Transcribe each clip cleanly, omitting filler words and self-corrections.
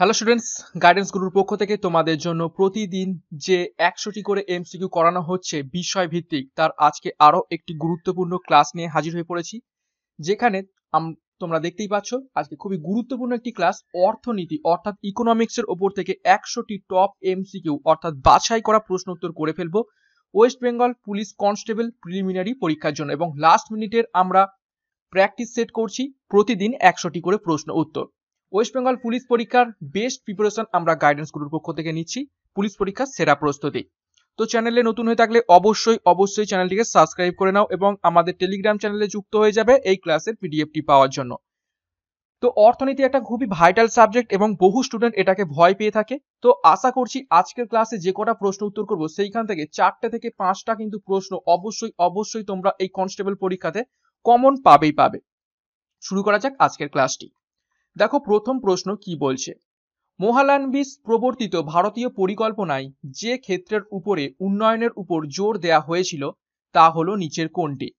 Hello students, guidance গুরুর পক্ষ থেকে তোমাদের জন্য প্রতিদিন যে 100টি করে এমসিকিউ করানো হচ্ছে বিষয় ভিত্তিক, তার আজকে আরো একটি গুরুত্বপূর্ণ ক্লাস নিয়ে হাজির হয়ে পড়েছি। যেখানে তোমরা দেখতেই পাচ্ছ আজকে খুবই গুরুত্বপূর্ণ একটি ক্লাস, অর্থনীতি অর্থাৎ ইকোনমিক্স এর উপর থেকে 100টি টপ এমসিকিউ অর্থাৎ বাছাই করা প্রশ্ন উত্তর করে ফেলবো West Bengal police constable preliminary পরীক্ষার জন্য, এবং লাস্ট মিনিটের আমরা প্র্যাকটিস সেট করছি প্রতিদিন 100টি করে প্রশ্ন উত্তর। ওয়েস্ট বেঙ্গল পুলিশ পরীক্ষার বেস্ট প্রিপারেশন আমরা গাইডেন্স গ্রুপের পক্ষ থেকে নিচ্ছি, পুলিশ পরীক্ষার সেরা প্রস্তুতি। তো চ্যানেলে নতুন হয়ে থাকলে অবশ্যই চ্যানেলটিকে সাবস্ক্রাইব করে নাও এবং আমাদের টেলিগ্রাম চ্যানেলে যুক্ত হয়ে যাবে এই ক্লাসের পিডিএফটি পাওয়ার জন্য। তো অর্থনীতি একটা খুবই ভাইটাল সাবজেক্ট এবং বহু স্টুডেন্ট এটাকে ভয় পেয়ে থাকে। তো আশা করছি আজকের ক্লাসে যে কটা প্রশ্ন উত্তর করবো সেইখান থেকে 4টে থেকে 5টা কিন্তু প্রশ্ন অবশ্যই তোমরা এই কনস্টেবল পরীক্ষাতে কমন পাবে। শুরু করা যাক আজকের ক্লাসটি। দেখো প্রথম প্রশ্ন কি বলছে। মোহালানবিস প্রবর্তিত ভারতীয় পরিকল্পনায় যে ক্ষেত্রের উপরে উন্নয়নের উপর জোর দেয়া হয়েছিল তা হলো নিচের কোনটি?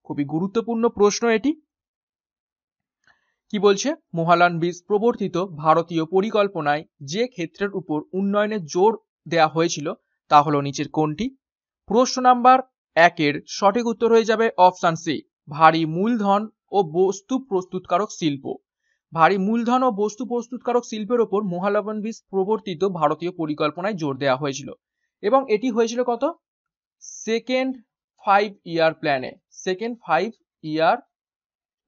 খুবই গুরুত্বপূর্ণ প্রশ্ন এটি। কি বলছে? মোহালানবিস প্রবর্তিত ভারতীয় পরিকল্পনায় যে ক্ষেত্রের উপর উন্নয়নের জোর দেয়া হয়েছিল তা হলো নিচের কোনটি? প্রশ্ন নাম্বার 1-এর সঠিক উত্তর হয়ে যাবে অপশন সি, ভারী মূলধন ও বস্তু প্রস্তুতকারক শিল্প। ভারী মূলধন ও বস্তু প্রস্তুতকারক শিল্পের ওপর মোহালানবিস প্রবর্তিত ভারতীয় পরিকল্পনায় জোর দেওয়া হয়েছিল, এবং এটি হয়েছিল কত? সেকেন্ড 5 ইয়ার প্ল্যানে, সেকেন্ড 5 ইয়ার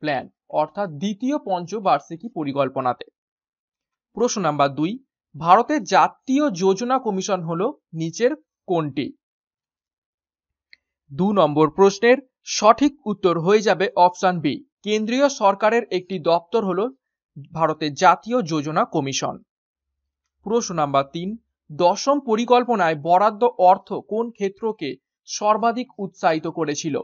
প্ল্যান অর্থাৎ দ্বিতীয় পঞ্চবার্ষিকী পরিকল্পনাতে। প্রশ্ন নাম্বার 2, ভারতের জাতীয় যোজনা কমিশন হলো নিচের কোনটি? 2 নম্বর প্রশ্নের সঠিক উত্তর হয়ে যাবে অপশন বি, কেন্দ্রীয় সরকারের একটি দপ্তর হলো ভারতের জাতীয় যোজনা কমিশন। প্রশ্ন নাম্বার 3, দশম পরিকল্পনায় বরাদ্দ অর্থ কোন ক্ষেত্রকে সর্বাধিক উৎসাহিত করেছিল?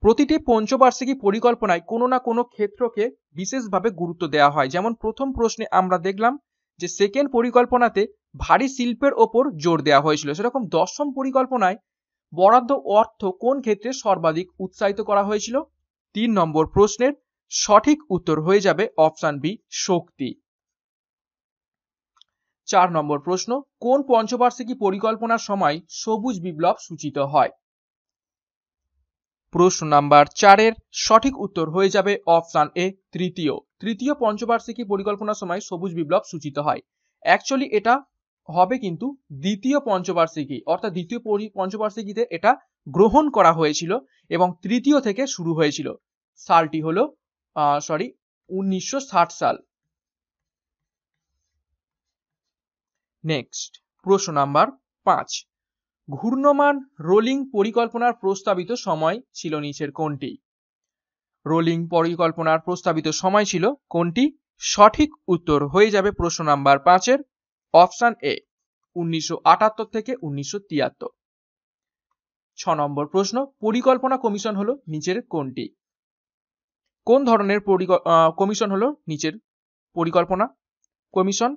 প্রতিটি পঞ্চবার্ষিকী পরিকল্পনায় কোনো না কোনো ক্ষেত্রকে বিশেষভাবে গুরুত্ব দেওয়া হয়। যেমন প্রথম প্রশ্নে আমরা দেখলাম যে সেকেন্ড পরিকল্পনাতে ভারী শিল্পের ওপর জোর দেওয়া হয়েছিল, সেরকম দশম পরিকল্পনায় বরাদ্দ অর্থ কোন ক্ষেত্রে সর্বাধিক উৎসাহিত করা হয়েছিল? 3 নম্বর প্রশ্নের সঠিক উত্তর হয়ে যাবে অপশন বি, শক্তি। 4 নম্বর প্রশ্ন, কোন পঞ্চবার্ষিকী পরিকল্পনার সময় সবুজ বিপ্লব সূচিত হয়? প্রশ্ন নাম্বার 4-এর সঠিক উত্তর হয়ে যাবে অপশন এ, তৃতীয় পঞ্চবার্ষিকী পরিকল্পনার সময় সবুজ বিপ্লব সূচিত হয়। অ্যাকচুয়ালি এটা হবে কিন্তু দ্বিতীয় পঞ্চবার্ষিকী, অর্থাৎ দ্বিতীয় পঞ্চবার্ষিকীতে এটা গ্রহণ করা হয়েছিল এবং তৃতীয় থেকে শুরু হয়েছিল। সালটি হলো 1960 সাল। নেক্সট প্রশ্ন নাম্বার 5, ঘূর্ণমান রোলিং পরিকল্পনার প্রস্তাবিত সময় ছিল নিচের কোনটি? রোলিং পরিকল্পনার প্রস্তাবিত সময় ছিল কোনটি? সঠিক উত্তর হয়ে যাবে প্রশ্ন নাম্বার 5-এর অপশন এ, 1978 থেকে 1973। 6 নম্বর প্রশ্ন, পরিকল্পনা কমিশন হলো নিচের কোনটি? কোন ধরনের কমিশন হলো নিচের পরিকল্পনা কমিশন?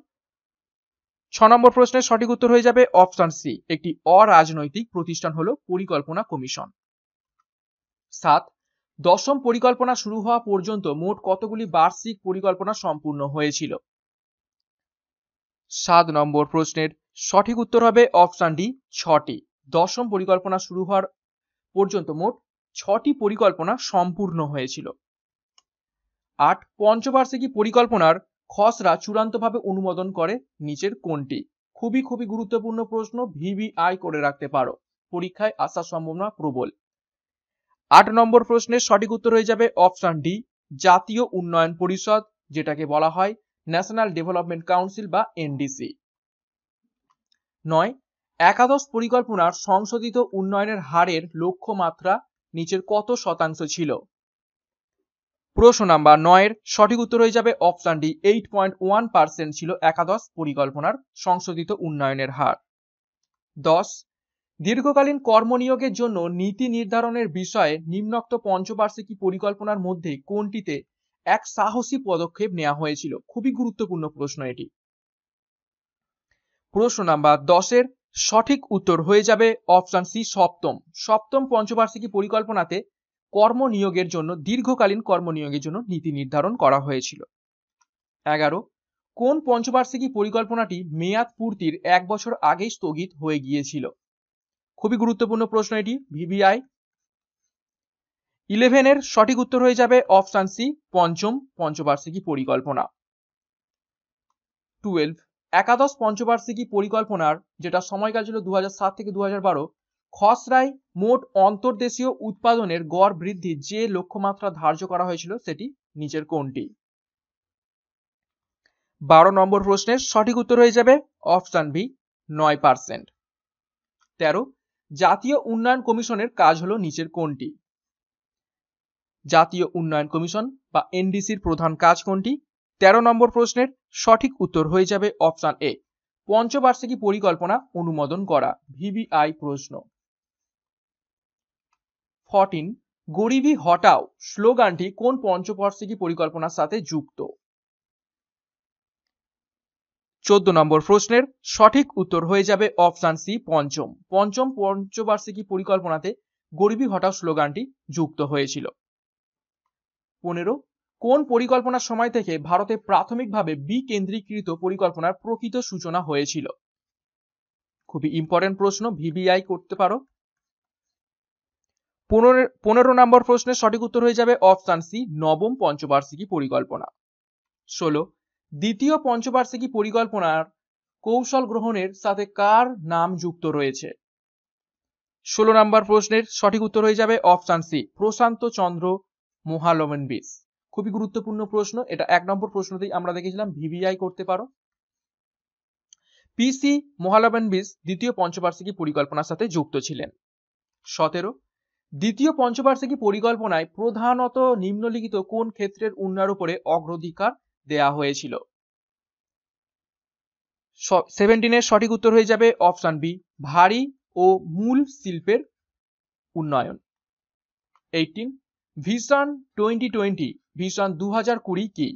6 নম্বর প্রশ্নের সঠিক উত্তর হয়ে যাবে অপশন সি, একটি অরাজনৈতিক প্রতিষ্ঠান হলো পরিকল্পনা কমিশন। 7, দশম পরিকল্পনা শুরু হওয়া পর্যন্ত মোট কতগুলি বার্ষিক পরিকল্পনা সম্পূর্ণ হয়েছিল? 7 নম্বর প্রশ্নের সঠিক উত্তর হবে অপশন ডি, 6টি। দশম পরিকল্পনা শুরু হওয়ার পর্যন্ত মোট 6টি পরিকল্পনা সম্পূর্ণ হয়েছিল। 8, পঞ্চবার্ষিকী পরিকল্পনার খসড়া চূড়ান্তভাবে অনুমোদন করে নিচের কোনটি? খুবই গুরুত্বপূর্ণ প্রশ্ন, ভিভিআই করে রাখতে পারো, পরীক্ষায় আসার সম্ভাবনা প্রবল। 8 নম্বর প্রশ্নের সঠিক উত্তর হয়ে যাবে অপশন ডি, জাতীয় উন্নয়ন পরিষদ, যেটাকে বলা হয় ন্যাশনাল ডেভেলপমেন্ট কাউন্সিল বা এনডিসি। 9, একাদশ পরিকল্পনার সংশোধিত উন্নয়নের হারের লক্ষ্যমাত্রা নিচের কত শতাংশ ছিল? প্রশ্ন নাম্বার 9-এর সঠিক উত্তর হয়ে যাবে অপশন ডি, 8.1% ছিল একাদশ পরিকল্পনার সংশোধিত উন্নয়নের হার। 10, দীর্ঘকালীন কর্মনিয়োগের জন্য নীতি নির্ধারণের বিষয়ে নিম্নোক্ত পঞ্চবার্ষিকী পরিকল্পনার মধ্যে কোনটিতে এক সাহসী পদক্ষেপ নেওয়া হয়েছিল? খুবই গুরুত্বপূর্ণ প্রশ্ন এটি। প্রশ্ন নাম্বার 10-এর সঠিক উত্তর হয়ে যাবে অপশন সি, সপ্তম পঞ্চবার্ষিকী পরিকল্পনাতে কর্মনিয়োগের জন্য, দীর্ঘকালীন কর্মনিয়োগের জন্য নীতি নির্ধারণ করা হয়েছিল। 11, কোন পঞ্চবার্ষিকী পরিকল্পনাটি মেয়াদ পূর্তির 1 বছর আগেই স্থগিত হয়ে গিয়েছিল? খুবই গুরুত্বপূর্ণ প্রশ্ন এটি, ভিভিআই। 11 এর সঠিক উত্তর হয়ে যাবে অপশন সি, পঞ্চম পঞ্চবার্ষিকী পরিকল্পনা। 12 একাদশ পঞ্চবার্ষিকী পরিকল্পনার, যেটা সময়কাল ছিল 2007 থেকে 2012, খসড়ায় মোট অন্তর্দেশীয় উৎপাদনের গড় বৃদ্ধির যে লক্ষ্যমাত্রা ধার্য করা হয়েছিল সেটি নিচের কোনটি? 12 নম্বর প্রশ্নের সঠিক উত্তর হয়ে যাবে অপশন বি, 9%। 13 জাতীয় উন্নয়ন কমিশনের কাজ হলো নিচের কোনটি? জাতীয় উন্নয়ন কমিশন বা এনডিসির প্রধান কাজ কোনটি? 13 নম্বর প্রশ্নের সঠিক উত্তর হয়ে যাবে অপশন এ, পঞ্চবার্ষিকী পরিকল্পনা অনুমোদন করা, ভিভিআই প্রশ্ন। 14 গরিবি হটাও স্লোগানটি কোন পঞ্চবার্ষিকী পরিকল্পনার সাথে যুক্ত? 14 নম্বর প্রশ্নের সঠিক উত্তর হয়ে যাবে অপশন সি, পঞ্চম পঞ্চবার্ষিকী পরিকল্পনাতে গরিবি হটাও স্লোগানটি যুক্ত হয়েছিল। 15 কোন পরিকল্পনার সময় থেকে ভারতে প্রাথমিকভাবে বিকেন্দ্রীকৃত পরিকল্পনার প্রকৃত সূচনা হয়েছিল? খুবই ইম্পর্টেন্ট প্রশ্ন, ভিভিআই করতে পারো। 15 নম্বর প্রশ্নের সঠিক উত্তর হয়ে যাবে অপশন সি, নবম পঞ্চবার্ষিকী পরিকল্পনা। 16 দ্বিতীয় পঞ্চবার্ষিকী পরিকল্পনার কৌশল গ্রহণের সাথে কার নাম যুক্ত রয়েছে? 16 নম্বর প্রশ্নের সঠিক উত্তর হয়ে যাবে অপশন সি, প্রশান্ত চন্দ্র মহালনোবিস। খুবই গুরুত্বপূর্ণ প্রশ্ন, এটা 1 নম্বর প্রশ্নতেই আমরা দেখেছিলাম, ভিভিআই করতে পারো। পিসি মহালনোবিস দ্বিতীয় পঞ্চবার্ষিকী পরিকল্পনার সাথে যুক্ত ছিলেন। 17 দ্বিতীয় পঞ্চবার্ষিকী পরিকল্পনায় প্রধানত নিম্নলিখিত কোন ক্ষেত্রের উন্নয়নের উপরে অগ্রাধিকার দেয়া হয়েছিল? 17 এর সঠিক উত্তর হয়ে যাবে অপশন বি, ভারী ও মূল শিল্পের উন্নয়ন। 18 ভিশন 2020 ভিশন 2020 কি?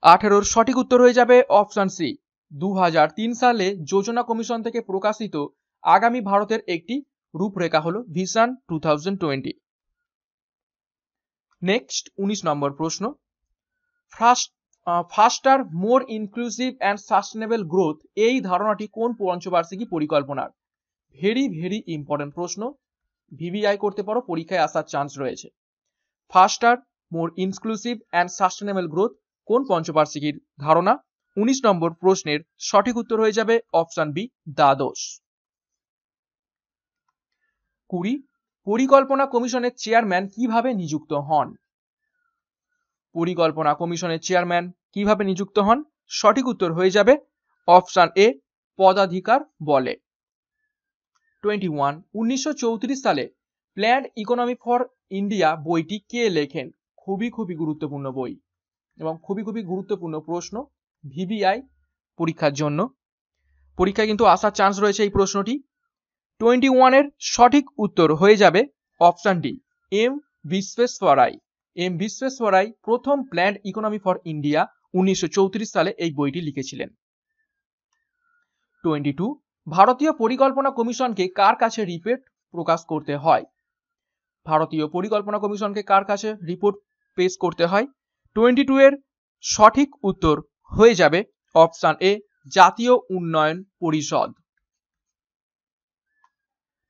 18 সঠিক উত্তর হয়ে যাবে অপশন সি, 2003 সালে যোজনা কমিশন থেকে প্রকাশিত আগামী ভারতের একটি রূপরেখা হলো ভিশন 2020। নেক্সট 19 নম্বর প্রশ্ন, ফাস্টার মোর ইনক্লুসিভ অ্যান্ড সাস্টেনেবল গ্রোথ এই ধারণাটি কোন পঞ্চবার্ষিকী পরিকল্পনার? ভেরি ইম্পর্টেন্ট প্রশ্ন, ভিভিআই করতে পারো, পরীক্ষায় আসার চান্স রয়েছে। ফাস্টার মোর ইনক্লুসিভ অ্যান্ড সাস্টেনেবল গ্রোথ কোন পঞ্চবার্ষিকীর ধারণা? 19 নম্বর প্রশ্নের সঠিক উত্তর হয়ে যাবে অপশন বি, দ্বাদশ। 20 পরিকল্পনা কমিশনের চেয়ারম্যান কিভাবে নিযুক্ত হন? পরিকল্পনা কমিশনের চেয়ারম্যান কিভাবে নিযুক্ত হন? সঠিক উত্তর হয়ে যাবে অপশন এ, পদাধিকার বলে। 21 1934 সালে প্ল্যান্ড ইকোনমি ফর ইন্ডিয়া বইটি কে লেখেন? খুবই গুরুত্বপূর্ণ বই এবং খুবই গুরুত্বপূর্ণ প্রশ্ন, ভিভিআই পরীক্ষার জন্য, পরীক্ষায় কিন্তু আসার চান্স রয়েছে এই প্রশ্নটি। 21 এর সঠিক উত্তর হয়ে যাবে অপশন ডি, এম বিশ্বেশ্বরাই। এম বিশ্বেশ্বরাই প্রথম প্ল্যান্ড ইকোনমি ফর ইন্ডিয়া 1934 সালে এই বইটি লিখেছিলেন। 22 ভারতীয় পরিকল্পনা কমিশনকে কার কাছে রিপোর্ট প্রকাশ করতে হয়? ভারতীয় পরিকল্পনা কমিশনকে কার কাছে রিপোর্ট পেশ করতে হয়? 22 এর সঠিক উত্তর হয়ে যাবে অপশন এ, জাতীয় উন্নয়ন পরিষদ।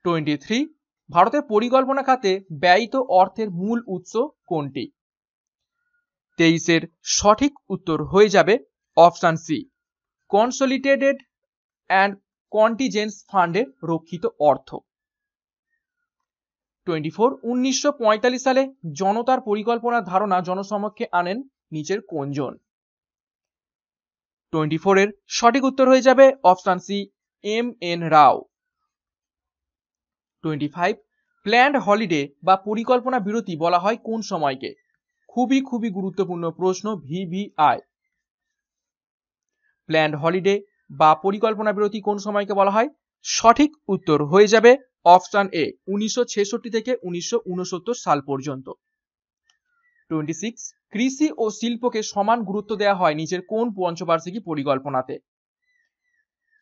23 ভারতের পরিকল্পনা খাতে ব্যয়িত অর্থের মূল উৎস কোনটি? 23 এর সঠিক উত্তর হয়ে যাবে অপশন সি, কনসলিডেটেড অ্যান্ড কন্টিজেন্স ফান্ডে রক্ষিত অর্থ। 24 1945 সালে জনতার পরিকল্পনার ধারণা জনসমক্ষে আনেন নিচের কোনজন? 24 এর সঠিক উত্তর হয়ে যাবে অপশন সি, এম এন রাও। 25 প্ল্যান্ড হলিডে বা পরিকল্পনা বিরতি বলা হয় কোন সময়কে? খুবই গুরুত্বপূর্ণ প্রশ্ন, ভিভিআই। প্ল্যান্ড হলিডে বা পরিকল্পনা বিরতি কোন সময়কে বলা হয়? সঠিক উত্তর হয়ে যাবে অপশন এ, 1966 থেকে 1969 সাল পর্যন্ত। 26 কৃষি ও শিল্পকে সমান গুরুত্ব দেওয়া হয় নিচের কোন পঞ্চবার্ষিকী পরিকল্পনাতে?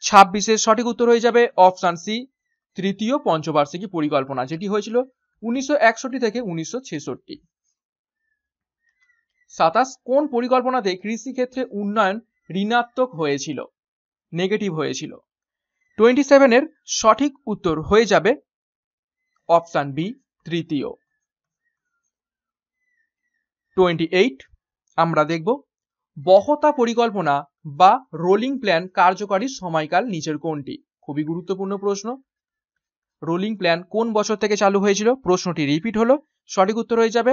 26 এর সঠিক উত্তর হয়ে যাবে অপশন সি, তৃতীয় পঞ্চবার্ষিকী পরিকল্পনা, যেটি হয়েছিল 1961 থেকে 1966। 27 কোন পরিকল্পনাতে কৃষিক্ষেত্রে উন্নয়ন ঋণাত্মক হয়েছিল, নেগেটিভ হয়েছিল? 27 এর সঠিক উত্তর হয়ে যাবে অপশন বি, তৃতীয়। 28 আমরা দেখব বহতা পরিকল্পনা বা রোলিং প্ল্যান কার্যকারী সময়কাল নিচের কোনটি? খুবই গুরুত্বপূর্ণ প্রশ্ন। রোলিং প্ল্যান কোন বছর থেকে চালু হয়েছিল? প্রশ্নটি রিপিট হলো। সঠিক উত্তর হয়ে যাবে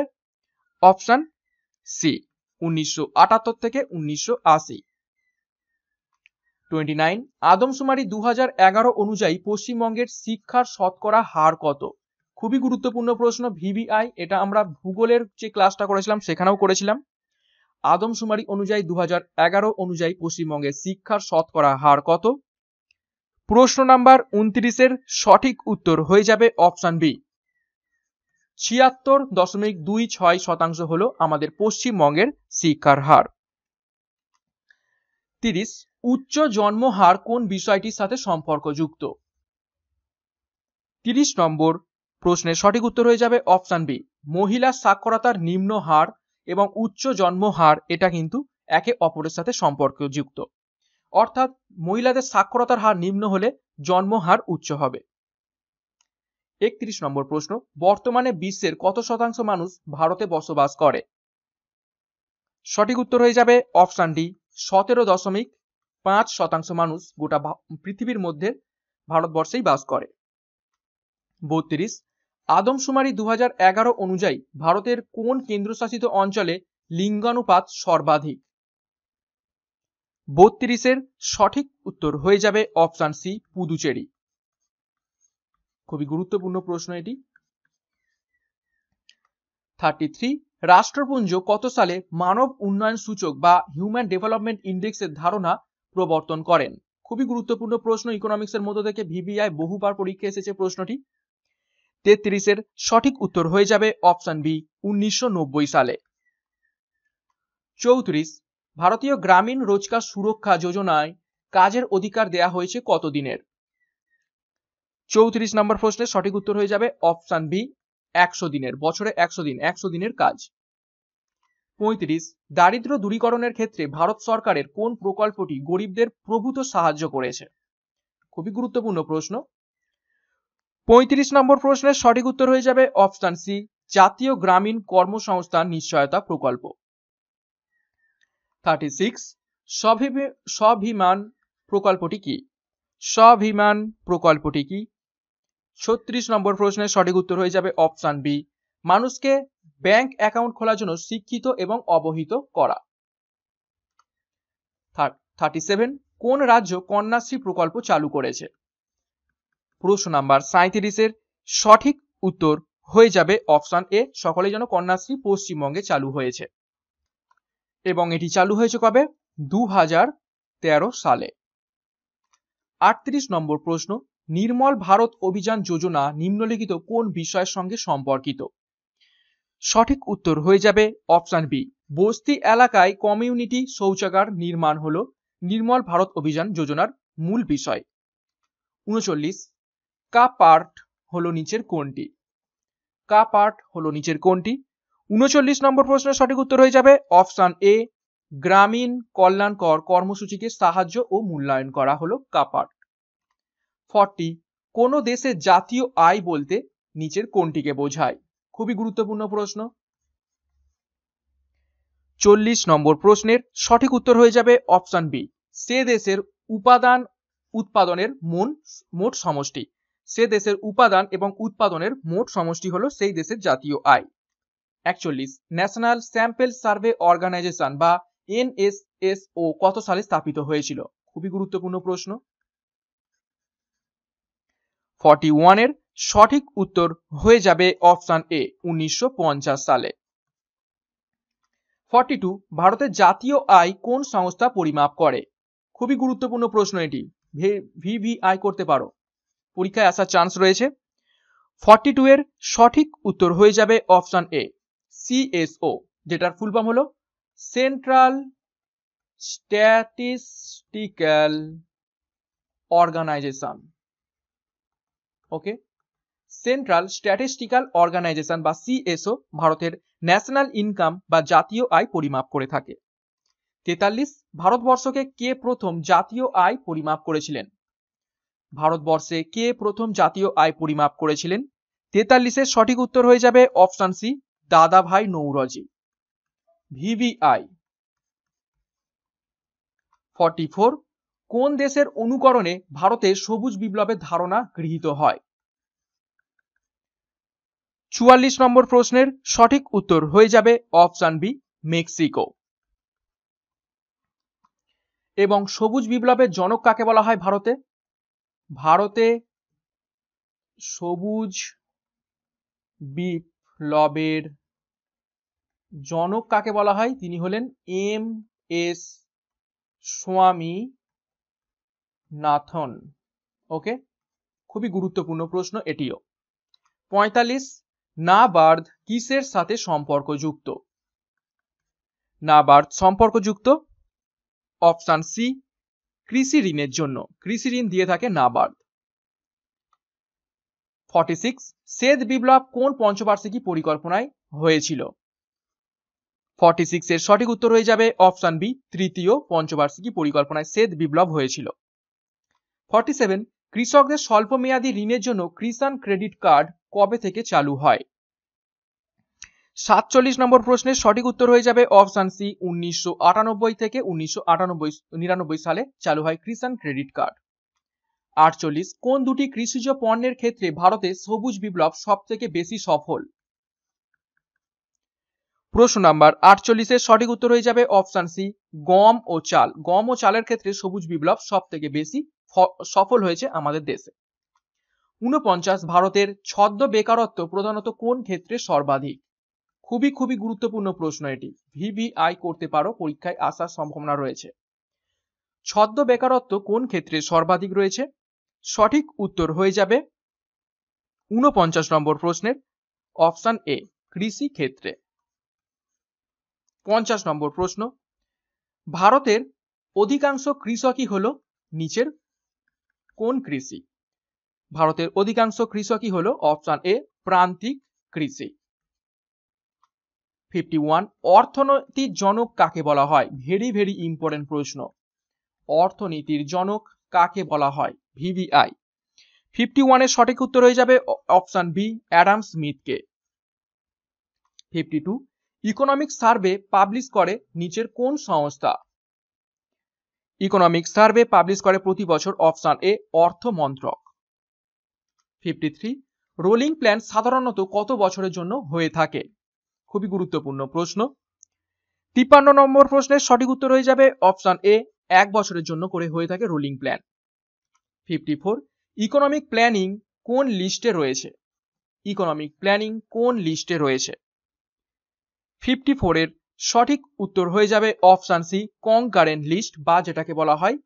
অপশন সি, 1978 থেকে 1980। 29 আদমশুমারি 2011 অনুযায়ী পশ্চিমবঙ্গের শিক্ষার শতকরা হার কত? খুবই গুরুত্বপূর্ণ প্রশ্ন, ভিভিআই। এটা আমরা ভূগোলের যে ক্লাসটা করেছিলাম সেখানেও করেছিলাম। আদমশুমারি অনুযায়ী 2011 অনুযায়ী পশ্চিমবঙ্গের শিক্ষার শতকরা হার কত? প্রশ্ন নাম্বার 29 এর সঠিক উত্তর হয়ে যাবে অপশন বি, 76.26% হলো আমাদের পশ্চিমবঙ্গের শিক্ষার হার। 30 উচ্চ জন্ম হার কোন বিষয়টির সাথে সম্পর্কযুক্ত? 30 নম্বর প্রশ্নের সঠিক উত্তর হয়ে যাবে অপশন বি, মহিলা সাক্ষরতার নিম্ন হার এবং উচ্চ জন্ম হার এটা কিন্তু একে অপরের সাথে সম্পর্কযুক্ত। অর্থাৎ মহিলাদের সাক্ষরতার হার নিম্ন হলে জন্ম হার উচ্চ হবে। 31 নম্বর প্রশ্ন, বর্তমানে বিশ্বের কত শতাংশ মানুষ ভারতে বসবাস করে? সঠিক উত্তর হয়ে যাবে অপশন ডি, 17.5% মানুষ গোটা পৃথিবীর মধ্যে ভারতবর্ষেই বাস করে। 32 আদমশুমারি 2011 অনুযায়ী ভারতের কোন কেন্দ্রশাসিত অঞ্চলে লিঙ্গানুপাত সর্বাধিক? 32 এর সঠিক উত্তর হয়ে যাবে অপশন সি, পুদুচেরি। খুবই গুরুত্বপূর্ণ প্রশ্ন এটি। 33 রাষ্ট্রপুঞ্জ কত সালে মানব উন্নয়ন সূচক বা হিউম্যান ডেভেলপমেন্ট ইন্ডেক্সের ধারণা প্রবর্তন করেন? খুবই গুরুত্বপূর্ণ প্রশ্ন, ইকোনমিক্সের মধ্য থেকে ভিভিআই বহুবার পরীক্ষা এসেছে প্রশ্নটি। 33 এর সঠিক উত্তর হয়ে যাবে অপশন বি, 1990 সালে। 34 ভারতীয় গ্রামীণ রোজগার সুরক্ষা যোজনায় কাজের অধিকার দেয়া হয়েছে কত দিনের? 34 নম্বর প্রশ্নের সঠিক উত্তর হয়ে যাবে অপশন বি, 100 দিনের, বছরে 100 দিন, 100 দিনের কাজ। 35 দারিদ্র্য দূরীকরণের ক্ষেত্রে ভারত সরকারের কোন প্রকল্পটি গরিবদের প্রভূত সাহায্য করেছে? খুবই গুরুত্বপূর্ণ প্রশ্ন। 35 নম্বর প্রশ্নের সঠিক উত্তর হয়ে যাবে অপশন সি, জাতীয় গ্রামীণ কর্মসংস্থান নিশ্চয়তা প্রকল্প। 36 স্বাভিমান প্রকল্পটি কি? স্বাভিমান প্রকল্পটি কি? 36 নম্বর প্রশ্নের সঠিক উত্তর হয়ে যাবে অপশন বি, মানুষকে ব্যাংক অ্যাকাউন্ট খোলার জন্য শিক্ষিত এবং অবহিত করা। 37 কোন রাজ্য কন্যাশ্রী প্রকল্প চালু করেছে? প্রশ্ন নাম্বার 37 এর সঠিক উত্তর হয়ে যাবে অপশন এ, সকলে যেন কন্যাশ্রী পশ্চিমবঙ্গে চালু হয়েছে এবং এটি চালু হয়েছে কবে? 2013 সালে। 38 নম্বর প্রশ্ন, নির্মল ভারত অভিযান যোজনা নিম্নলিখিত কোন বিষয়ের সঙ্গে সম্পর্কিত? সঠিক উত্তর হয়ে যাবে অপশন বি, বস্তি এলাকায় কমিউনিটি শৌচাগার নির্মাণ হলো নির্মল ভারত অভিযান যোজনার মূল বিষয়। 39 কা পার্ট হলো নিচের কোনটি? কা পার্ট হলো নিচের কোনটি? 39 নম্বর প্রশ্নের সঠিক উত্তর হয়ে যাবে অপশন এ, গ্রামীণ কল্যাণকর কর্মসূচিকে সাহায্য ও মূল্যায়ন করা হলো কা পার্ট। 40 কোন দেশের জাতীয় আয় বলতে নিচের কোনটিকে বোঝায়? খুবই গুরুত্বপূর্ণ প্রশ্ন। 40 নম্বর প্রশ্নের সঠিক উত্তর হয়ে যাবে অপশন বি, সে দেশের উপাদান উৎপাদনের মোট সমষ্টি। সে দেশের উপাদান এবং উৎপাদনের মোট সমষ্টি হলো সেই দেশের জাতীয় আয়। 41 ন্যাশনাল স্যাম্পল সার্ভে অর্গানাইজেশন বা এনএসএসও কত সালে স্থাপিত হয়েছিল? খুবই গুরুত্বপূর্ণ প্রশ্ন। 41 এর সঠিক উত্তর হয়ে যাবে অপশন এ, 1950 সালে। 42 ভারতের জাতীয় আয় কোন সংস্থা পরিমাপ করে? খুবই গুরুত্বপূর্ণ প্রশ্ন এটি, ভিভিআই করতে পারো, পরীক্ষায় আসার চান্স রয়েছে। 42 এর সঠিক উত্তর হয়ে যাবে অপশন এ, সিএসও, যেটার ফুল ফর্ম হলো সেন্ট্রাল স্ট্যাটিস্টিক্যাল অর্গানাইজেশন। ওকে, সেন্ট্রাল স্ট্যাটিস্টিক্যাল অর্গানাইজেশন বা সিএসও ভারতের ন্যাশনাল ইনকাম বা জাতীয় আয় পরিমাপ করে থাকে। 43 ভারতবর্ষকে কে প্রথম জাতীয় আয় পরিমাপ করেছিলেন? ভারতবর্ষে কে প্রথম জাতীয় আয় পরিমাপ করেছিলেন? 43-এর সঠিক উত্তর হয়ে যাবে অপশন সি, দাদাভাই নৌরোজি, ভিভিআই। 44 কোন দেশের অনুকরণে ভারতে সবুজ বিপ্লবের ধারণা গৃহীত হয়? 44 নম্বর প্রশ্নের সঠিক উত্তর হয়ে যাবে অপশন বি, মেক্সিকো। এবং সবুজ বিপ্লবের জনক কাকে বলা হয় ভারতে? ভারতে সবুজ বিপ্লবের জনক কাকে বলা হয়? তিনি হলেন এম.এস. স্বামীনাথন। ওকে, খুবই গুরুত্বপূর্ণ প্রশ্ন এটিও। 45 নাবার্ড কিসের সাথে সম্পর্কযুক্ত? নাবার্ড সম্পর্কযুক্ত অপশন সি, কৃষি ঋণের জন্য। কৃষি ঋণ দিয়ে থাকে নাবার্ড। 46 শ্বেত বিপ্লব কোন পঞ্চবার্ষিকী পরিকল্পনায় হয়েছিল? 46 এর সঠিক উত্তর হয়ে যাবে অপশন বি, তৃতীয় পঞ্চবার্ষিকী পরিকল্পনায় শ্বেত বিপ্লব হয়েছিল। 47 কৃষকদের স্বল্পমেয়াদী ঋণের জন্য কিষাণ ক্রেডিট কার্ড কবে থেকে চালু হয়? 47 নম্বর প্রশ্নের সঠিক উত্তর হয়ে যাবে অপশন সি, 1998 থেকে 1999 সালে চালু হয় কিষাণ ক্রেডিট কার্ড। 48 কোন দুটি কৃষিজ পণ্যের ক্ষেত্রে ভারতে সবুজ বিপ্লব সব থেকে বেশি সফল? প্রশ্ন নাম্বার 48 এর সঠিক উত্তর হয়ে যাবে অপশন সি, গম ও চাল। গম ও চালের ক্ষেত্রে সবুজ বিপ্লব সব থেকে বেশি সফল হয়েছে আমাদের দেশে। 49 ভারতের ছদ্ম বেকারত্ব প্রধানত কোন ক্ষেত্রে সর্বাধিক? খুবই গুরুত্বপূর্ণ প্রশ্ন এটি, ভিভিআই করতে পারো, পরীক্ষায় আসার সম্ভাবনা রয়েছে। ছদ্ম বেকারত্ব কোন ক্ষেত্রে সর্বাধিক রয়েছে? সঠিক উত্তর হয়ে যাবে 49 নম্বর প্রশ্নের অপশন এ, কৃষি ক্ষেত্রে। 50 নম্বর প্রশ্ন, ভারতের অধিকাংশ কৃষকই হলো নিচের কোন কৃষি? ভারতের অধিকাংশ কৃষকই হলো অপশন এ, প্রান্তিক কৃষি। 51 অর্থনীতির জনক কাকে বলা হয়? ভেরি ইম্পর্টেন্ট প্রশ্ন। অর্থনীতির জনক কাকে বলা হয়? ভিভিআই। 51 এর সঠিক উত্তর হয়ে যাবে অপশন বি, অ্যাডাম স্মিথকে। 52 ইকোনমিক সার্ভে পাবলিশ করে নিচের কোন সংস্থা? ইকোনমিক সার্ভে পাবলিশ করে প্রতি বছর অপশন এ, অর্থ মন্ত্রক। 53 রোলিং প্ল্যান সাধারণত কত বছরের জন্য হয়ে থাকে? খুবই গুরুত্বপূর্ণ প্রশ্ন। 53 নম্বর প্রশ্নের সঠিক উত্তর হয়ে যাবে অপশন এ, 1 বছরের জন্য করে হয়ে থাকে রোলিং প্ল্যান। 54 ইকোনমিক প্ল্যানিং কোন লিস্টে রয়েছে? ইকোনমিক প্ল্যানিং কোন লিস্টে রয়েছে? 54 এর সঠিক উত্তর হয়ে যাবে অপশন সি, কনকারেন্ট লিস্ট বা যেটাকে বলা হয়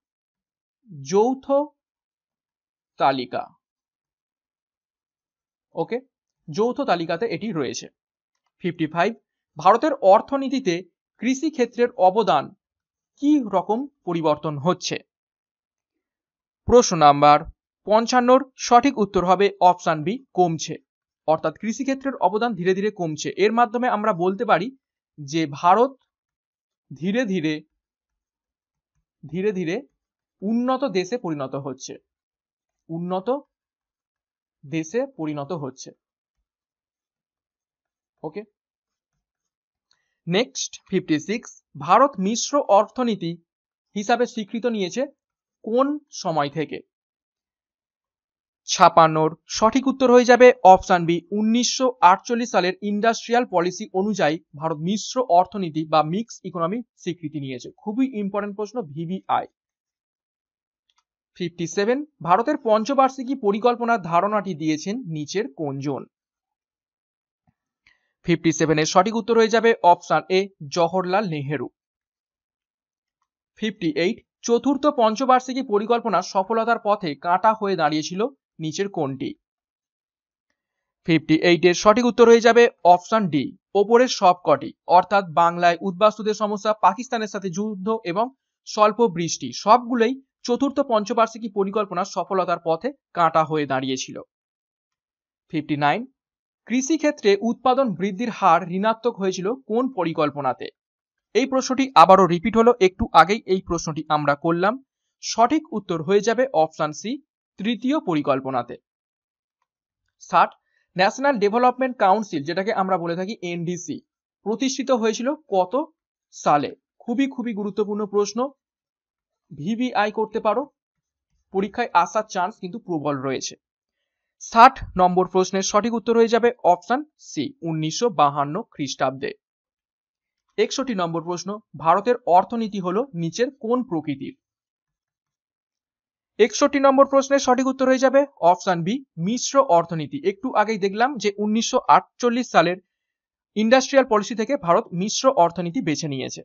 যৌথ তালিকা। ওকে, যৌথ তালিকাতে এটি রয়েছে। 55 ভারতের অর্থনীতিতে কৃষি ক্ষেত্রের অবদান কি রকম পরিবর্তন হচ্ছে? প্রশ্ন নাম্বার 55 সঠিক উত্তর হবে অপশন বি, কমছে। অর্থাৎ কৃষি ক্ষেত্রের অবদান ধীরে ধীরে কমছে। এর মাধ্যমে আমরা বলতে পারি যে ভারত ধীরে ধীরে উন্নত দেশে পরিণত হচ্ছে। উন্নত দেশে পরিণত হচ্ছে। ওকে, নেক্সট 56 ভারত মিশ্র অর্থনীতি হিসাবে স্বীকৃত নিয়েছে কোন সময় থেকে? 56 সঠিক উত্তর হয়ে যাবে অপশন বি, 1948 সালের ইন্ডাস্ট্রিয়াল পলিসি অনুযায়ী ভারত মিশ্র অর্থনীতি বা মিক্স ইকোনমি স্বীকৃতি নিয়েছে। খুবই ইম্পর্টেন্ট প্রশ্ন, ভিভিআই। 57 ভারতের পঞ্চবার্ষিকী পরিকল্পনার ধারণাটি দিয়েছেন নিচের কোনজন? 57 এর সঠিক উত্তর হয়ে যাবে অপশন এ, জওহরলাল নেহেরু। 58 চতুর্থ পঞ্চবার্ষিকী পরিকল্পনা সফলতার পথে কাঁটা হয়ে দাঁড়িয়েছিল নিচের কোনটি? 58 এর সঠিক উত্তর হয়ে যাবে অপশন ডি, ওপরের সবকটি। অর্থাৎ বাংলায় উদ্বাস্তুদের সমস্যা, পাকিস্তানের সাথে যুদ্ধ এবং স্বল্প বৃষ্টি সবগুলোই চতুর্থ পঞ্চবার্ষিকী পরিকল্পনার সফলতার পথে কাঁটা হয়ে দাঁড়িয়েছিল। 59 কৃষিক্ষেত্রে উৎপাদন বৃদ্ধির হার ঋণাত্মক হয়েছিল কোন পরিকল্পনাতে? এই প্রশ্নটি আবারও রিপিট হলো, একটু আগেই এই প্রশ্নটি আমরা করলাম। সঠিক উত্তর হয়ে যাবে অপশন সি, তৃতীয় পরিকল্পনাতে। 60 ন্যাশনাল ডেভেলপমেন্ট কাউন্সিল, যেটাকে আমরা বলে থাকি এনডিসি, প্রতিষ্ঠিত হয়েছিল কত সালে? খুবই গুরুত্বপূর্ণ প্রশ্ন, ভিভিআই করতে পারো, পরীক্ষায় আসার চান্স কিন্তু প্রবল রয়েছে। 60 নম্বর প্রশ্নের সঠিক উত্তর হয়ে যাবে অপশন সি, 1952 খ্রিস্টাব্দে। 61 নম্বর প্রশ্ন, ভারতের অর্থনীতি হলো নিচের কোন প্রকৃতির? 61 নম্বর প্রশ্নের সঠিক উত্তর হয়ে যাবে অপশন বি, মিশ্র অর্থনীতি। একটু আগেই দেখলাম যে 1948 সালের ইন্ডাস্ট্রিয়াল পলিসি থেকে ভারত মিশ্র অর্থনীতি বেছে নিয়েছে।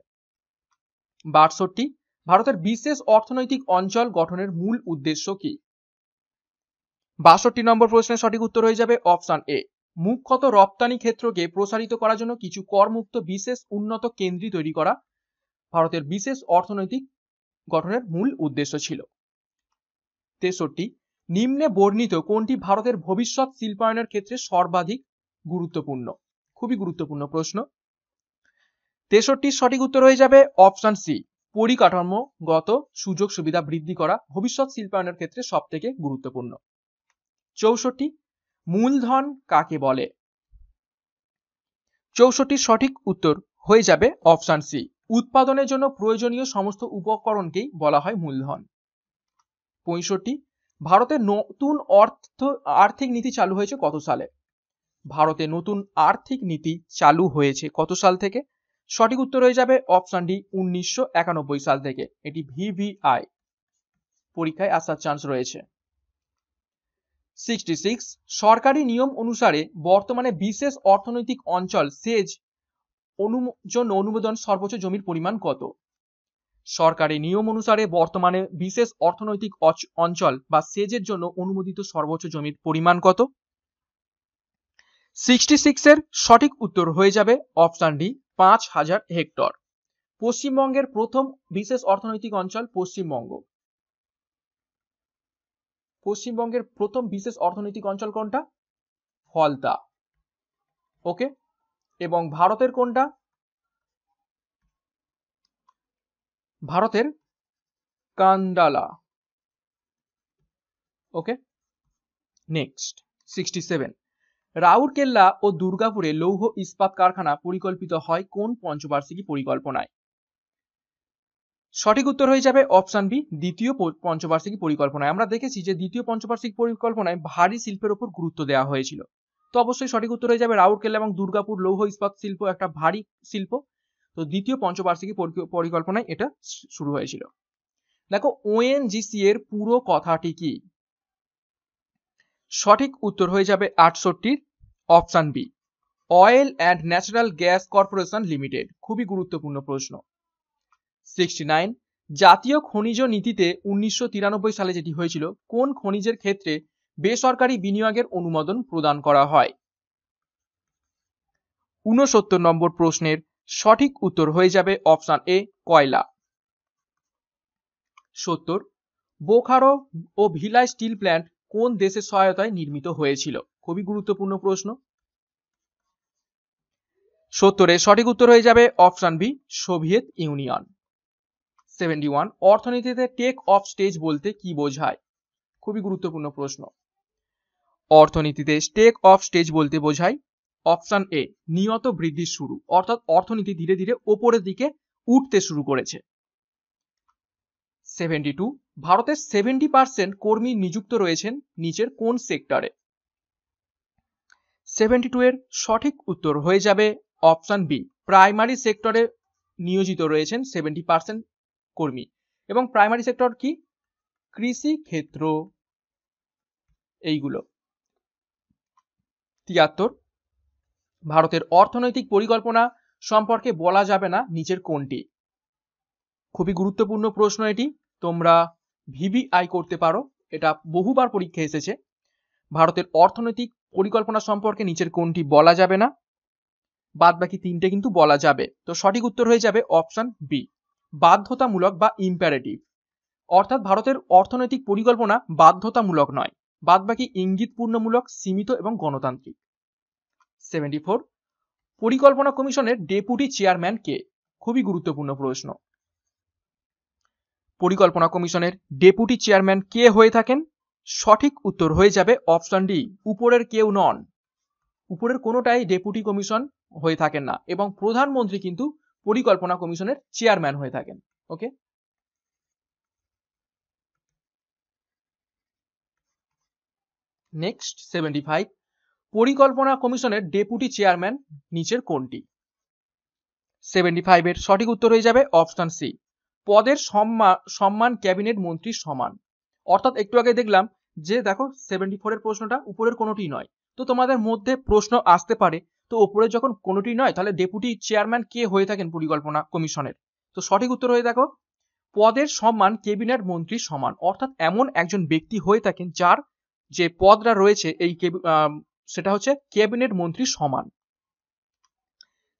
62 ভারতের বিশেষ অর্থনৈতিক অঞ্চল গঠনের মূল উদ্দেশ্য কি? 62 নম্বর প্রশ্নের সঠিক উত্তর হয়ে যাবে অপশন এ, মুখ্যত রপ্তানি ক্ষেত্রকে প্রসারিত করার জন্য কিছু করমুক্ত বিশেষ উন্নত কেন্দ্র তৈরি করা ভারতের বিশেষ অর্থনৈতিক গঠনের মূল উদ্দেশ্য ছিল। 63 নিম্নে বর্ণিত কোনটি ভারতের ভবিষ্যৎ শিল্পায়নের ক্ষেত্রে সর্বাধিক গুরুত্বপূর্ণ? খুবই গুরুত্বপূর্ণ প্রশ্ন। 63 সঠিক উত্তর হয়ে যাবে অপশন সি, পরিকাঠামোগত সুযোগ সুবিধা বৃদ্ধি করা ভবিষ্যৎ শিল্পায়নের ক্ষেত্রে সবথেকে গুরুত্বপূর্ণ। 64 মূলধন কাকে বলে? 64 সঠিক উত্তর হয়ে যাবে অপশন সি, উৎপাদনের জন্য প্রয়োজনীয় সমস্ত উপকরণকেই বলা হয় মূলধন। 65 ভারতের নতুন আর্থিক নীতি চালু হয়েছে কত সালে? ভারতে নতুন আর্থিক নীতি চালু হয়েছে কত সাল থেকে? সঠিক উত্তর হয়ে যাবে অপশন ডি, 1991 সাল থেকে। এটি ভিভিআই, পরীক্ষায় আসার চান্স রয়েছে। 66 সরকারি নিয়ম অনুসারে বর্তমানে বিশেষ অর্থনৈতিক অঞ্চল সেজ জন্য অনুমোদন সর্বোচ্চ জমির পরিমাণ কত? সরকারি নিয়ম অনুসারে বর্তমানে বিশেষ অর্থনৈতিক অঞ্চল বা সেজের জন্য অনুমোদিত সর্বোচ্চ জমির পরিমাণ কত? 66 এর সঠিক উত্তর হয়ে যাবে অপশন ডি, 5000 হেক্টর। পশ্চিমবঙ্গের প্রথম বিশেষ অর্থনৈতিক অঞ্চল পশ্চিমবঙ্গ। পশ্চিমবঙ্গের প্রথম বিশেষ অর্থনৈতিক অঞ্চল কোনটা? ফলতা। ওকে, এবং ভারতের কোনটা? ভারতের কান্ডালা। ওকে, নেক্সট 67 রাউরকেল্লা ও দুর্গাপুরে লৌহ ইস্পাত কারখানা পরিকল্পিত হয় কোন পঞ্চবার্ষিকী পরিকল্পনায়? সঠিক উত্তর হয়ে যাবে অপশন বি, দ্বিতীয় পঞ্চবার্ষিকী পরিকল্পনায়। আমরা দেখেছি যে দ্বিতীয় পঞ্চবার্ষিকী পরিকল্পনায় ভারী শিল্পের উপর গুরুত্ব দেওয়া হয়েছিল, তো অবশ্যই সঠিক উত্তর হয়ে যাবে রাউরকেল্লা এবং দুর্গাপুর লৌহ ইস্পাত শিল্প একটা ভারী শিল্প, তো দ্বিতীয় পঞ্চবার্ষিকী পরিকল্পনায় এটা শুরু হয়েছিল। দেখো ওএনজিসি এর পুরো কথাটি কি? সঠিক উত্তর হয়ে যাবে 68 option B, oil and natural gas corporation limited. খুবই গুরুত্বপূর্ণ প্রশ্ন। 69 জাতীয় খনিজ নীতিতে 1993 সালে যেটি হয়েছিল, কোন খনিজের ক্ষেত্রে বেসরকারি বিনিয়োগের অনুমোদন প্রদান করা হয়? 69 নম্বর প্রশ্নের সঠিক উত্তর হয়ে যাবে অপশন এ, কয়লা। 70 বোকারো ও ভিলাই স্টিল প্ল্যান্ট কোন দেশের সহায়তায় নির্মিত হয়েছিল? খুবই গুরুত্বপূর্ণ প্রশ্ন। 70 এর সঠিক উত্তর হয়ে যাবে অপশন বি, সোভিয়েত ইউনিয়ন। 71 অর্থনীতিতে টেক অফ স্টেজ বলতে কি বোঝায়? খুবই গুরুত্বপূর্ণ প্রশ্ন। অর্থনীতিতে টেক অফ স্টেজ বলতে বোঝায় অপশন এ, নিয়ত বৃদ্ধির শুরু, অর্থাৎ অর্থনীতি ধীরে ধীরে ওপরের দিকে উঠতে শুরু করেছে। 72 ভারতের 70% কর্মী নিযুক্ত রয়েছেন নিচের কোন সেক্টরে? 72 এর সঠিক উত্তর হয়ে যাবে অপশন বি, প্রাইমারি সেক্টরে নিয়োজিত রয়েছেন 70% কর্মী, এবং প্রাইমারি সেক্টর কি? কৃষি ক্ষেত্র, এইগুলো। 73 ভারতের অর্থনৈতিক পরিকল্পনা সম্পর্কে বলা যাবে না নিচের কোনটি? খুবই গুরুত্বপূর্ণ প্রশ্ন এটি, তোমরা ভিভিআই করতে পারো, এটা বহুবার পরীক্ষা এসেছে। ভারতের অর্থনৈতিক পরিকল্পনা সম্পর্কে নিচের কোনটি বলা যাবে না? বাদ বাকি তিনটে কিন্তু বলা যাবে। তো সঠিক উত্তর হয়ে যাবে অপশন বি, বাধ্যতামূলক বা ইম্পারেটিভ। অর্থাৎ ভারতের অর্থনৈতিক পরিকল্পনা বাধ্যতামূলক নয়, বাদবাকি ইঙ্গিতপূর্ণমূলক, সীমিত এবং গণতান্ত্রিক। 74 পরিকল্পনা কমিশনের ডেপুটি চেয়ারম্যান কে? খুবই গুরুত্বপূর্ণ প্রশ্ন। পরিকল্পনা কমিশনের ডেপুটি চেয়ারম্যান কে হয়ে থাকেন? সঠিক উত্তর হয়ে যাবে অপশন ডি, উপরের কেউ নন। উপরের কোনোটাই ডেপুটি কমিশন হয়ে থাকেন না, এবং প্রধানমন্ত্রী কিন্তু পরিকল্পনা কমিশনের চেয়ারম্যান হয়ে থাকেন। ওকে, নেক্সট 75 পরিকল্পনা কমিশনের ডেপুটি চেয়ারম্যান নিচের কোনটি? 75 এর সঠিক উত্তর হয়ে যাবে অপশন সি, পদের সম্মান ক্যাবিনেট মন্ত্রীর সমান। অর্থাৎ একটু আগে দেখলাম যে দেখো 74 এর প্রশ্নটা উপরের কোনোটি নয়, তো তোমাদের মধ্যে প্রশ্ন আসতে পারে তো উপরে যখন কোনোটি নয় তাহলে ডেপুটি চেয়ারম্যান কে হয়ে থাকেন পরিকল্পনা কমিশনের? তো সঠিক উত্তর হয়ে দেখো পদের সম্মান ক্যাবিনেট মন্ত্রীর সমান। অর্থাৎ এমন একজন ব্যক্তি হয়ে থাকেন যার যে পদটা রয়েছে এই সেটা হচ্ছে ক্যাবিনেট মন্ত্রীর সমান।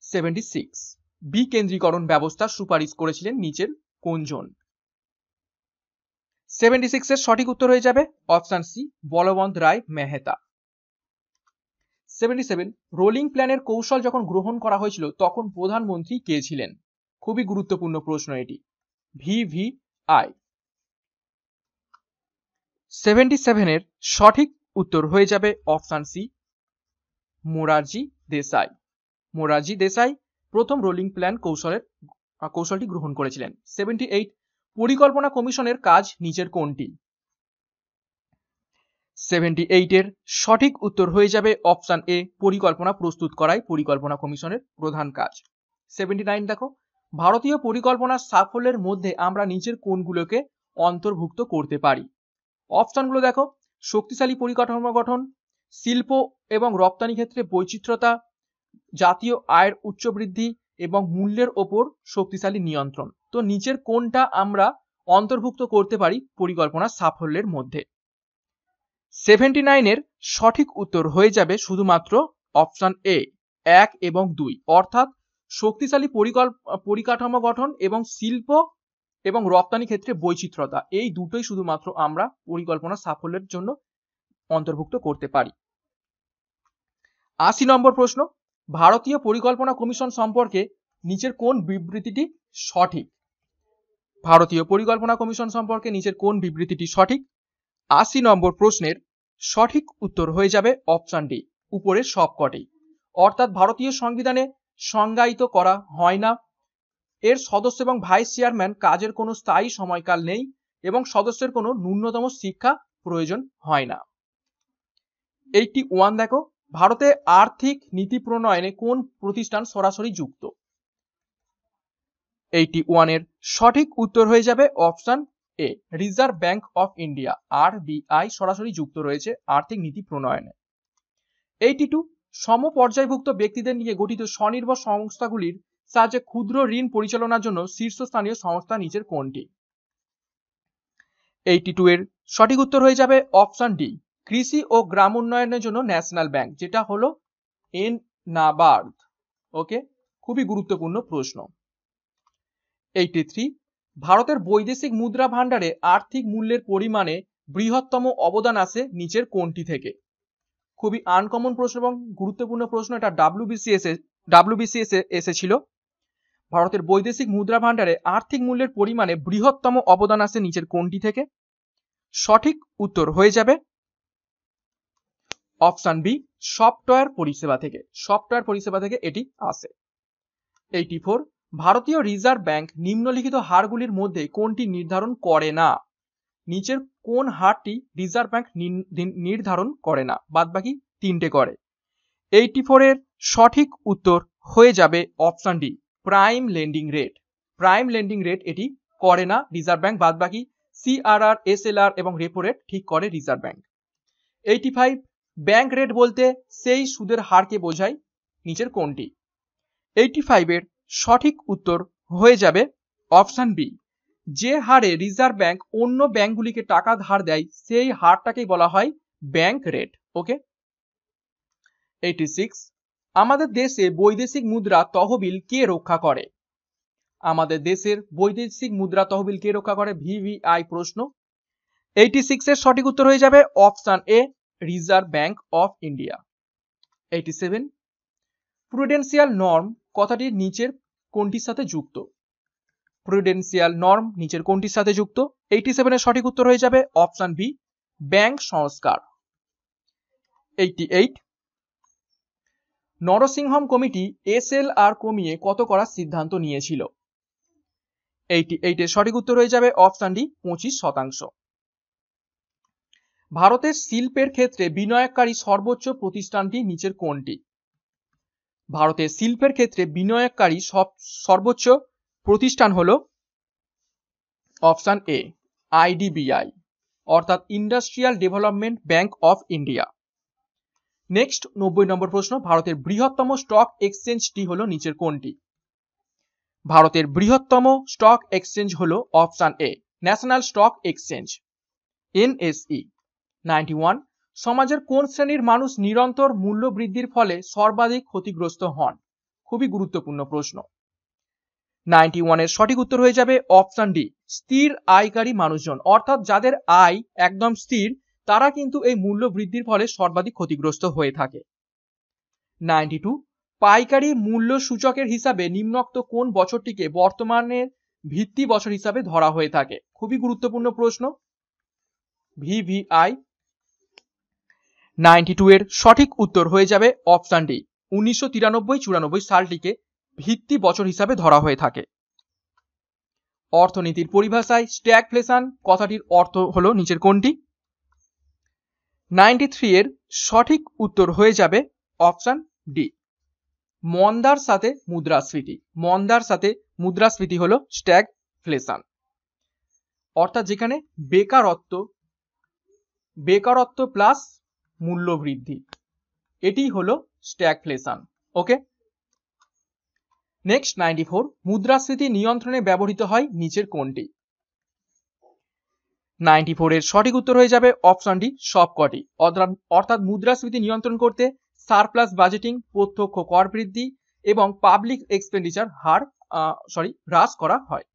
76 বিকেন্দ্রীকরণ ব্যবস্থা সুপারিশ করেছিলেন নিচের কোনজন? 76 এর সঠিক উত্তর হয়ে যাবে অপশন সি, বলবন্ত রায় মেহতা। 77 রোলিং প্ল্যানের কৌশল যখন গ্রহণ করা হয়েছিল তখন প্রধানমন্ত্রী কে ছিলেন? খুবই গুরুত্বপূর্ণ প্রশ্ন এটি। VVI। 77 এর সঠিক উত্তর হয়ে যাবে অপশন সি, মোরারজি দেসাই। মোরারজি দেসাই প্রথম রোলিং প্ল্যান কৌশলটি গ্রহণ করেছিলেন। 78 পরিকল্পনা কমিশনের কাজ নিচের কোনটি? 78 এর সঠিক উত্তর হয়ে যাবে অপশন এ, পরিকল্পনা প্রস্তুত করাই পরিকল্পনা কমিশনের প্রধান কাজ। 79 দেখো ভারতীয় পরিকল্পনার সাফল্যের মধ্যে আমরা নিচের কোনগুলোকে অন্তর্ভুক্ত করতে পারি? অপশনগুলো দেখো, শক্তিশালী পরিকাঠামো গঠন, শিল্প এবং রপ্তানি ক্ষেত্রে বৈচিত্র্যতা, জাতীয় আয়ের উচ্চ বৃদ্ধি এবং মূল্যের ওপর শক্তিশালী নিয়ন্ত্রণ। তো নিচের কোনটা আমরা অন্তর্ভুক্ত করতে পারি পরিকল্পনার সাফল্যের মধ্যে? 79 এর সঠিক উত্তর হয়ে যাবে শুধুমাত্র অপশন এ, 1 এবং 2। অর্থাৎ শক্তিশালী পরিকাঠামো গঠন এবং শিল্প এবং রপ্তানি ক্ষেত্রে বৈচিত্র্যতা, এই দুটোই শুধুমাত্র আমরা পরিকল্পনা সাফল্যের জন্য অন্তর্ভুক্ত করতে পারি। 80 নম্বর প্রশ্ন, ভারতীয় পরিকল্পনা কমিশন সম্পর্কে নিচের কোন বিবৃতিটি সঠিক? ভারতীয় পরিকল্পনা কমিশন সম্পর্কে নিচের কোন বিবৃতিটি সঠিক? 80 নম্বর প্রশ্নের সঠিক উত্তর হয়ে যাবে অপশন ডি, উপরের সবকটি। অর্থাৎ ভারতীয় সংবিধানে সংজ্ঞায়িত করা হয় না, এর সদস্য এবং ভাইস চেয়ারম্যান কাজের কোনো স্থায়ী সময়কাল নেই এবং সদস্যের কোনো ন্যূনতম শিক্ষা প্রয়োজন হয় না। 81 দেখো ভারতে আর্থিক নীতি প্রণয়নে কোন প্রতিষ্ঠান সরাসরি যুক্ত? 81 এর সঠিক উত্তর হয়ে যাবে option A, reserve bank of India RBI সরাসরি যুক্ত রয়েছে আর্থিক নীতি প্রণয়নে। 82 সমপর্যায়ভুক্ত ব্যক্তিদের নিয়ে গঠিত স্বনির্ভর সংস্থাগুলির সাহায্যে ক্ষুদ্র ঋণ পরিচালনার জন্য শীর্ষস্থানীয় সংস্থা নিচের কোনটি? 82 এর সঠিক উত্তর হয়ে যাবে অপশন ডি, কৃষি ও গ্রাম উন্নয়নের জন্য ন্যাশনাল ব্যাংক, যেটা হলো NABARD। ওকে, খুবই গুরুত্বপূর্ণ প্রশ্ন। 83 ভারতের বৈদেশিক মুদ্রা ভান্ডারে আর্থিক মূল্যের পরিমাণে বৃহত্তম অবদান আসে নিচের কোনটি থেকে? খুবই আনকমন প্রশ্ন এবং গুরুত্বপূর্ণ প্রশ্ন, এটা WBCS এসেছিল। ভারতের বৈদেশিক মুদ্রা ভান্ডারে আর্থিক মূল্যের পরিমাণে বৃহত্তম অবদান আসে নিচের কোনটি থেকে? সঠিক উত্তর হয়ে যাবে অপশন বি, সফটওয়্যার পরিষেবা থেকে। সফটওয়্যার পরিষেবা থেকে এটি আসে। 84 ভারতীয় রিজার্ভ ব্যাংক নিম্নলিখিত হারগুলির মধ্যে কোনটি নির্ধারণ করে না? নিচের কোন হারটি রিজার্ভ ব্যাংক নির্ধারণ করে না? বাদবাকি তিনটে করে। 84 এর সঠিক উত্তর হয়ে যাবে option D, prime lending rate. Prime lending rate এটি করে না রিজার্ভ ব্যাংক, বাদবাকি CRR, SLR এবং রেপো রেট ঠিক করে রিজার্ভ ব্যাংক। 85 ব্যাংক রেট বলতে সেই সুদের হারকে বোঝায়, নিচের কোনটি? 85 এর সঠিক উত্তর হয়ে যাবে অপশন বি, যে হারে রিজার্ভ ব্যাংক অন্য ব্যাংকগুলিকে টাকা ধার দেয় সেই হারটাকেই বলা হয় ব্যাংক রেট। ওকে। 86 আমাদের দেশে বৈদেশিক মুদ্রা তহবিল কে রক্ষা করে? আমাদের দেশের বৈদেশিক মুদ্রা তহবিল কে রক্ষা করে? VVI প্রশ্ন। 86 এর সঠিক উত্তর হয়ে যাবে option A reserve bank of India. 87 Prudential norm কথাটির নিচের কোনটির সাথে যুক্ত? প্রুডেন্সিয়াল নর্ম নিচের কোনটির সাথে যুক্ত? 87 এর সঠিক উত্তর হয়ে যাবে অপশন বি ব্যাংক সংস্কার। 88 নরসিংহম কমিটি এসএলআর কমিয়ে কত করার সিদ্ধান্ত নিয়েছিল? 88 এর সঠিক উত্তর হয়ে যাবে অপশন ডি 25%। ভারতের শিল্পের ক্ষেত্রে বিনিয়োগকারী সর্বোচ্চ প্রতিষ্ঠানটি নিচের কোনটি? ভারতের শিল্পের ক্ষেত্রে বিনিয়োগকারী সর্বোচ্চ প্রতিষ্ঠান হলো অপশন এ আইডিবিআই অর্থাৎ industrial development bank of India. Next 90 নম্বর প্রশ্ন, ভারতের বৃহত্তম স্টক এক্সচেঞ্জটি হলো নিচের কোনটি? ভারতের বৃহত্তম স্টক এক্সচেঞ্জ হলো option a national stock exchange NSE. 91 সমাজের কোন শ্রেণীর মানুষ নিরন্তর মূল্য বৃদ্ধির ফলে সর্বাধিক ক্ষতিগ্রস্ত হন? খুবই গুরুত্বপূর্ণ প্রশ্ন। 91 এর সঠিক উত্তর হয়ে যাবে অপশন ডি স্থির আয়কারী মানুষজন, অর্থাৎ যাদের আয় একদম স্থির তারা কিন্তু এই মূল্য বৃদ্ধির ফলে সর্বাধিক ক্ষতিগ্রস্ত হয়ে থাকে। 92 পাইকারি মূল্য সূচকের হিসাবে নিম্নোক্ত কোন বছরটিকে বর্তমানের ভিত্তি বছর হিসাবে ধরা হয়ে থাকে? খুবই গুরুত্বপূর্ণ প্রশ্ন। ভিভিআই। 92 এর সঠিক উত্তর হয়ে যাবে অপশন ডি 1993-94 সালটিকে ভিত্তি বছর হিসাবে ধরা হয়ে থাকে। অর্থনীতির পরিভাষায় স্ট্যাগফ্লেশন কথাটির অর্থ হলো নিচের কোনটি? 93 এর সঠিক উত্তর হয়ে যাবে অপশন ডি মন্দার সাথে মুদ্রাস্ফীতি। মন্দার সাথে মুদ্রাস্ফীতি হলো স্ট্যাগফ্লেশন, অর্থাৎ যেখানে বেকারত্ব প্লাস মূল্য বৃদ্ধি, এটি হলো স্ট্যাগফ্লেশন। ওকে। নেক্সট 94 মুদ্রাস্ফীতি নিয়ন্ত্রণে ব্যবহৃত হয় নিচের কোনটি? 94 এর সঠিক উত্তর হয়ে যাবে অপশন ডি সবকটি, অর্থাৎ মুদ্রাস্ফীতি নিয়ন্ত্রণ করতে সারপ্লাস বাজেটিং, প্রত্যক্ষ কর বৃদ্ধি এবং পাবলিক এক্সপেন্ডিচার হ্রাস করা হয়।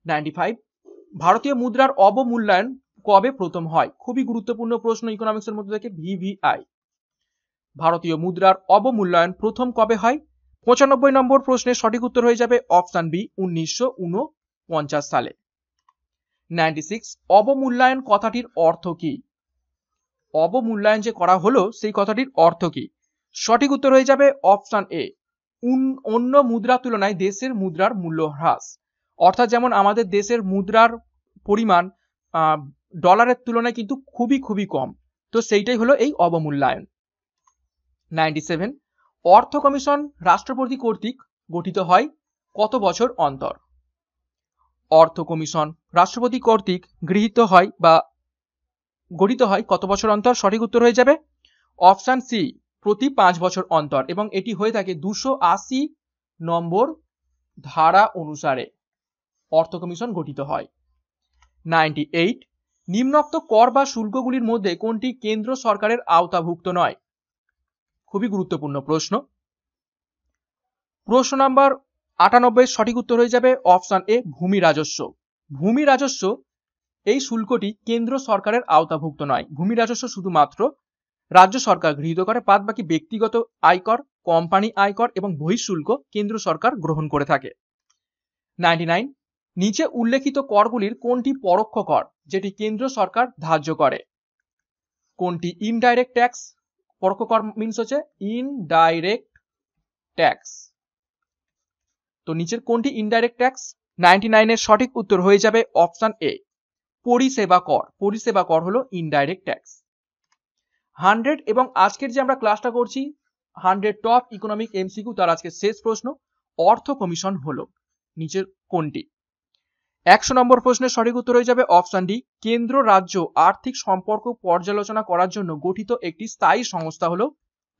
95 ভারতীয় মুদ্রার অবমূল্যায়ন কবে প্রথম হয়? খুবই গুরুত্বপূর্ণ প্রশ্ন ইকোনমিক্সের মধ্যে থেকে ভিভিআই। ভারতীয় মুদ্রার অবমূল্যায়ন প্রথম কবে হয়? 95 নম্বর প্রশ্নের সঠিক উত্তর হয়ে যাবে অপশন বি 1949 সালে। 96 অবমূল্যায়ন কথাটির অর্থ কি? অবমূল্যায়ন যে করা হলো সেই কথাটির অর্থ কি? সঠিক উত্তর হয়ে যাবে অপশন এ অন্য মুদ্রার তুলনায় দেশের মুদ্রার মূল্য হ্রাস, অর্থাৎ যেমন আমাদের দেশের মুদ্রার পরিমাণ ডলারের তুলনায় কিন্তু খুবই কম, তো সেইটাই হলো এই অবমূল্যায়ন। 97 অর্থ কমিশন রাষ্ট্রপতি কর্তৃক গঠিত হয় কত বছর অন্তর? অর্থ কমিশন রাষ্ট্রপতি কর্তৃক গঠিত হয় কত বছর অন্তর? সঠিক উত্তর হয়ে যাবে অপশন সি প্রতি 5 বছর অন্তর, এবং এটি হয়ে থাকে 280 নম্বর ধারা অনুসারে অর্থ কমিশন গঠিত হয়। 98 নিম্নোক্ত কর বা শুল্কগুলির মধ্যে কোনটি কেন্দ্র সরকারের আওতাভুক্ত নয়? খুবই গুরুত্বপূর্ণ প্রশ্ন। প্রশ্ন নাম্বার 98 সঠিক উত্তর হয়ে যাবে অপশন এ ভূমি রাজস্ব। ভূমি রাজস্ব এই শুল্কটি কেন্দ্র সরকারের আওতাভুক্ত নয়। ভূমি রাজস্ব শুধুমাত্র রাজ্য সরকার গৃহীত করে, বাদ বাকি ব্যক্তিগত আয়কর, কোম্পানি আয়কর এবং বহিঃশুল্ক কেন্দ্র সরকার গ্রহণ করে থাকে। 99 নিচে উল্লেখিত করগুলির কোনটি পরোক্ষ কর যেটি কেন্দ্র সরকার ধার্য করে? কোনটি ইনডাইরেক্ট ট্যাক্স? পরোক্ষ কর মিন্স হচ্ছে ইনডাইরেক্ট ট্যাক্স, তো নিচের কোনটি ইনডাইরেক্ট ট্যাক্স? 99 এর সঠিক উত্তর হয়ে যাবে অপশন এ পরিষেবা কর। পরিষেবা কর হলো ইনডাইরেক্ট ট্যাক্স। 100 এবং আজকের যে আমরা ক্লাসটা করছি 100 টপ ইকোনমিক এমসিকিউ, তার আজকে শেষ প্রশ্ন, অর্থ কমিশন হলো নিচের কোনটি? 100 নম্বর প্রশ্নের সঠিক উত্তর হয়ে যাবে অপশন ডি কেন্দ্র রাজ্য আর্থিক সম্পর্ক পর্যালোচনা করার জন্য গঠিত একটি স্থায়ী সংস্থা হলো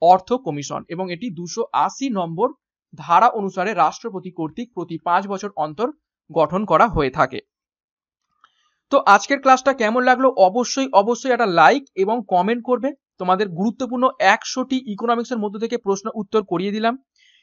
অর্থ কমিশন, এবং এটি 280 নম্বর ধারা অনুসারে রাষ্ট্রপতি কর্তৃক প্রতি 5 বছর অন্তর গঠন করা হয়ে থাকে। তো আজকের ক্লাসটা কেমন লাগলো অবশ্যই একটা লাইক এবং কমেন্ট করবে। তোমাদের গুরুত্বপূর্ণ 100টি ইকোনমিক্সের মধ্যে থেকে প্রশ্ন উত্তর করিয়ে দিলাম।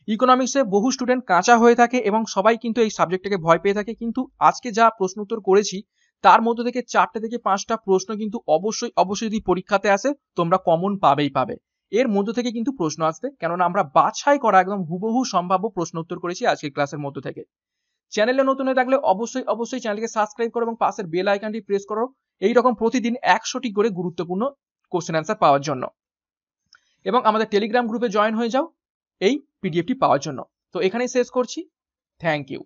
ইকোনমিক্সে বহু স্টুডেন্ট কাঁচা হয়ে থাকে এবং সবাই কিন্তু এই সাবজেক্টটাকে ভয় পেয়ে থাকে, কিন্তু আজকে যা প্রশ্ন উত্তর করেছি তার মধ্যে থেকে 4টে থেকে 5টা প্রশ্ন কিন্তু অবশ্যই যদি পরীক্ষাতে আসে তোমরা কমন পাবে। এর মধ্যে থেকে কিন্তু প্রশ্ন আসবে, কেননা আমরা বাছাই করা একদম হুবহু সম্ভাব্য প্রশ্ন উত্তর করেছি আজকের ক্লাসের মধ্যে থেকে। চ্যানেলে নতুন হয়ে থাকলে অবশ্যই চ্যানেলকে সাবস্ক্রাইব করো এবং পাশের বেল আইকনটি প্রেস করো এইরকম প্রতিদিন 100টি করে গুরুত্বপূর্ণ কোশ্চেন অ্যান্সার পাওয়ার জন্য। এবং আমাদের টেলিগ্রাম গ্রুপে জয়েন হয়ে যাও এই পিডিএফটি পাওয়ার জন্য। তো এখানেই শেষ করছি। Thank you.